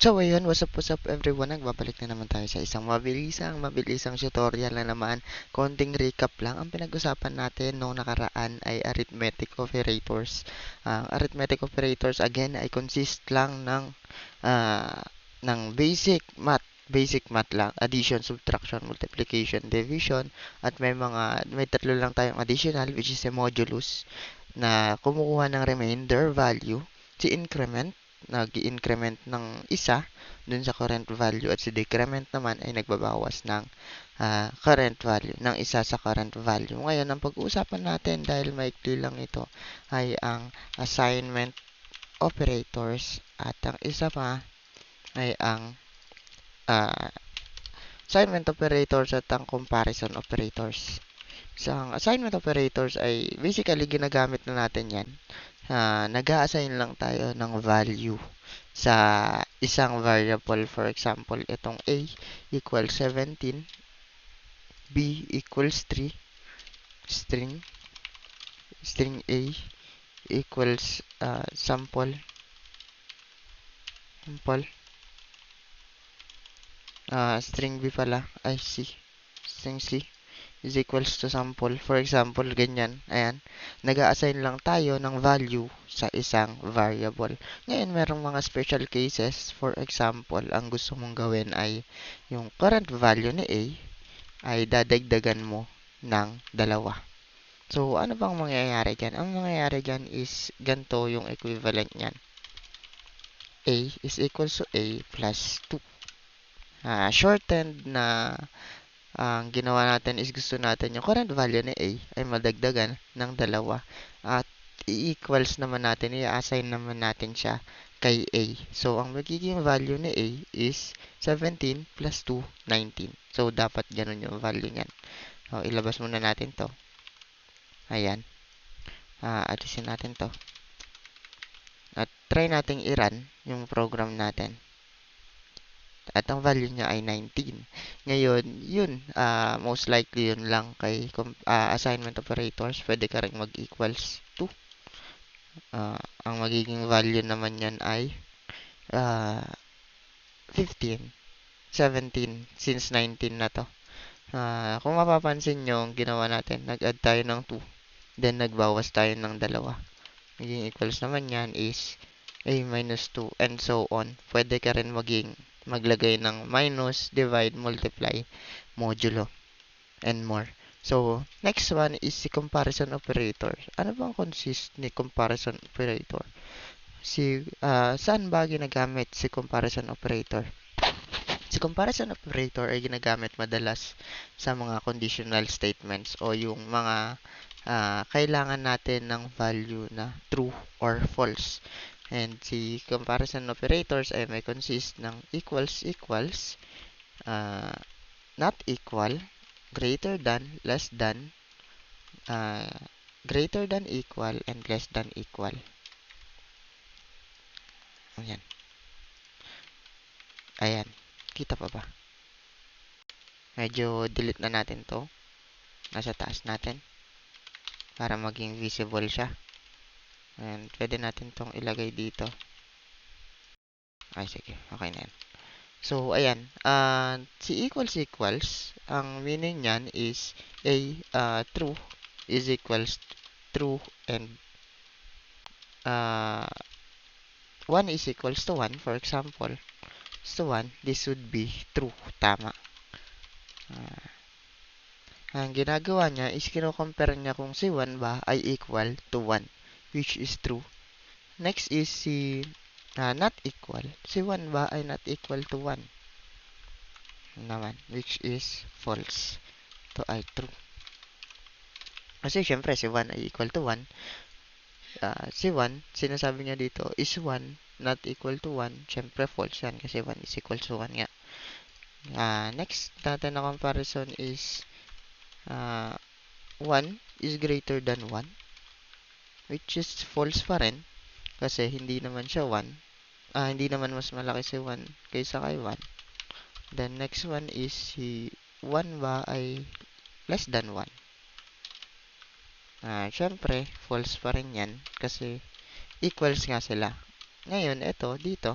So ayun, what's up everyone? Nagbabalik na naman tayo sa isang mabilisang tutorial na naman. Konting recap lang. Ang pinag-usapan natin noong nakaraan ay arithmetic operators. Ang arithmetic operators again ay consist lang ah, ng basic math lang, addition, subtraction, multiplication, division, at may tatlo lang tayong additional which is a modulus na kumukuha ng remainder value, si increment nag-increment ng isa dun sa current value at si decrement naman ay nagbabawas ng current value ng isa sa current value. Ngayon, ang pag-uusapan natin dahil maikli lang ito ay ang assignment operators at ang isa pa ay ang uh, assignment operators at ang comparison operators. So, ang assignment operators ay basically ginagamit na natin yan. Nag-a-assign lang tayo ng value sa isang variable. For example, itong A equals 17, B equals 3, string, string A equals sample, string B pala, ay C, string C is equals to sample. For example, ganyan. Ayan. Nag-a-assign lang tayo ng value sa isang variable. Ngayon, merong mga special cases. For example, ang gusto mong gawin ay yung current value ni A ay dadagdagan mo ng dalawa. So, ano bang mangyayari dyan? Ang mangyayari dyan is ganito yung equivalent niyan. A is equals to A plus 2. Shortened na ang ginawa natin is gusto natin yung current value ni A ay madagdagan ng dalawa at i-equals naman natin, i-assign naman natin siya kay A. So, ang magiging value ni A is 17 plus 2, 19. So, dapat ganun yung value niyan. So, ilabas muna natin to. Ayan. Alisin natin to. At try nating i-run yung program natin. At ang value niya ay 19. Ngayon, yun, most likely yun lang kay assignment operators. Pwede ka rin mag-equals to. Ang magiging value naman yan ay 15, 17, since 19 na to. Kung mapapansin nyo, ang ginawa natin, nag-add tayo ng 2, then nagbawas tayo ng dalawa. Magiging equals naman yan is a minus 2, and so on. Pwede ka rin maglagay ng minus, divide, multiply, modulo, and more. So, next one is si comparison operator. Ano bang consist ni comparison operator? Saan ba ginagamit si comparison operator? Si comparison operator ay ginagamit madalas sa mga conditional statements o yung mga kailangan natin ng value na true or false. And si comparison operators ay may consist ng equals, not equal, greater than, less than, greater than equal, and less than equal. Ayan. Ayan. Kita pa ba? Medyo delete na natin to. Nasa taas natin. Para maging visible siya. And pwede natin tong ilagay dito. Ay, sige. Okay na yan. So, ayan. Si equals, ang meaning niyan is true is equals true and 1 is equals to 1. For example, so 1, this would be true. Tama. Ang ginagawa niya is kino-compare niya kung si 1 ba ay equal to 1, which is true. Next is si not equal. Si 1 ba ay not equal to 1 naman, which is false. To ay true. Kasi syempre si 1 ay equal to 1. Si 1, sinasabi niya dito is 1 not equal to 1. Syempre false yan kasi 1 is equal to 1 nga. Next natin na comparison is 1 is greater than 1, which is false pa rin kasi hindi naman siya 1. Hindi naman mas malaki si 1 kaysa kay 1. Then next one is si 1 ba ay less than 1. Syempre, false pa rin yan kasi equals nga sila. Ngayon, ito, dito,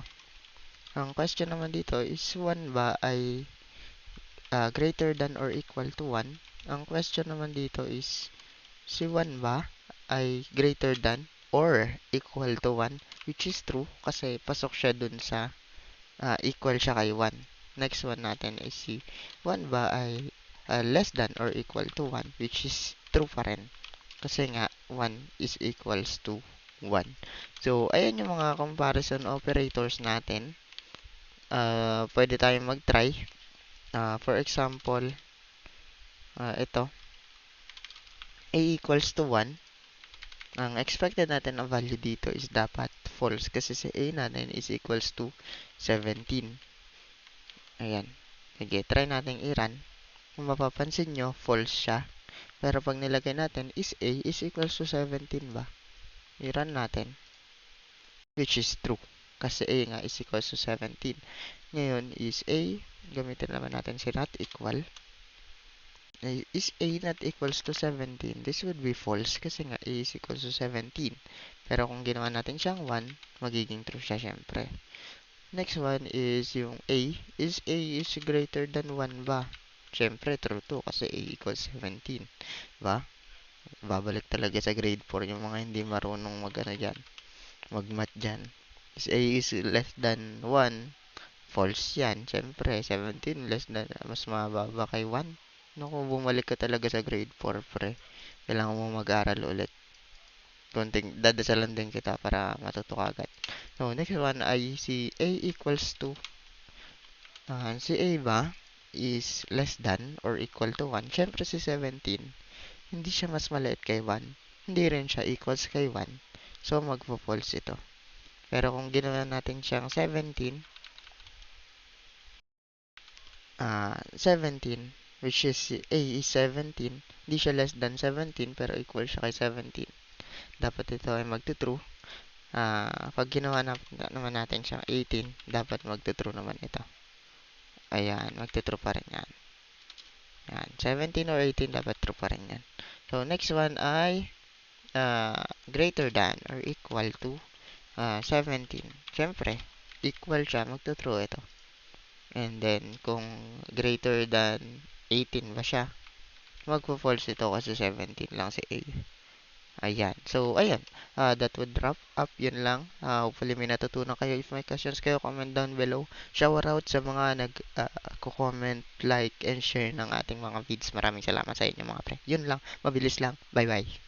Ang question naman dito is 1 ba ay greater than or equal to 1? Ang question naman dito is si 1 ba ay greater than or equal to 1? Which is true kasi pasok siya dun sa equal siya kay 1. Next one natin is si 1 ba ay less than or equal to 1? Which is true pa rin. Kasi nga 1 is equals to 1. So, ayan yung mga comparison operators natin. Pwede tayong mag-try. For example, ito, a equals to 1. Ang expected natin na value dito is dapat false kasi si a natin is equals to 17. Ayan. Sige, try natin i-run. Kung mapapansin nyo, false siya. Pero pag nilagay natin is a is equals to 17 ba? I-run natin. Which is true. Kasi a nga is equals to 17. Ngayon is a, gamitin naman natin si not equal. Is a not equals to 17? This would be false kasi nga a is equals to 17. Pero kung ginawa natin siyang 1, magiging true siya syempre. Next one is yung a. Is a is greater than 1 ba? Syempre, true to kasi a equals 17. Ba? Babalik talaga sa grade 4 yung mga hindi marunong mag-ano dyan. Mag-math dyan. Is a is less than 1? False yan. Syempre, 17 less than, mas mababa kay 1. Naku, bumalik ka talaga sa grade 4, pre. Kailangan mo mag-aral ulit. Konting dadasalan din kita para matuto ka agad. So, next one ay si a equals to, si a ba is less than or equal to 1. Syempre si 17, hindi siya mas maliit kay 1. Hindi rin siya equals kay 1. So, magpo-false ito. Pero kung ginawa natin siyang 17, 17, which is a is 17, hindi siya less than 17 pero equal siya kay 17. Dapat ito ay magto-true. Pag ginawa naman natin siyang 18, dapat magto-true naman ito. Ayan, magto-true pa rin yan. Ayan, 17 or 18 dapat true pa rin yan. So, next one ay greater than or equal to 17. Siyempre, equal siya, magto-true ito. And then, kung greater than 18 ba siya, magpo-false ito kasi 17 lang si A. Ayan. So, ayan. That would wrap up. Yun lang. Hopefully may natutunan kayo. If may questions kayo, comment down below. Shout out sa mga nag-comment, like, and share ng ating mga vids. Maraming salamat sa inyo mga pre. Yun lang. Mabilis lang. Bye-bye.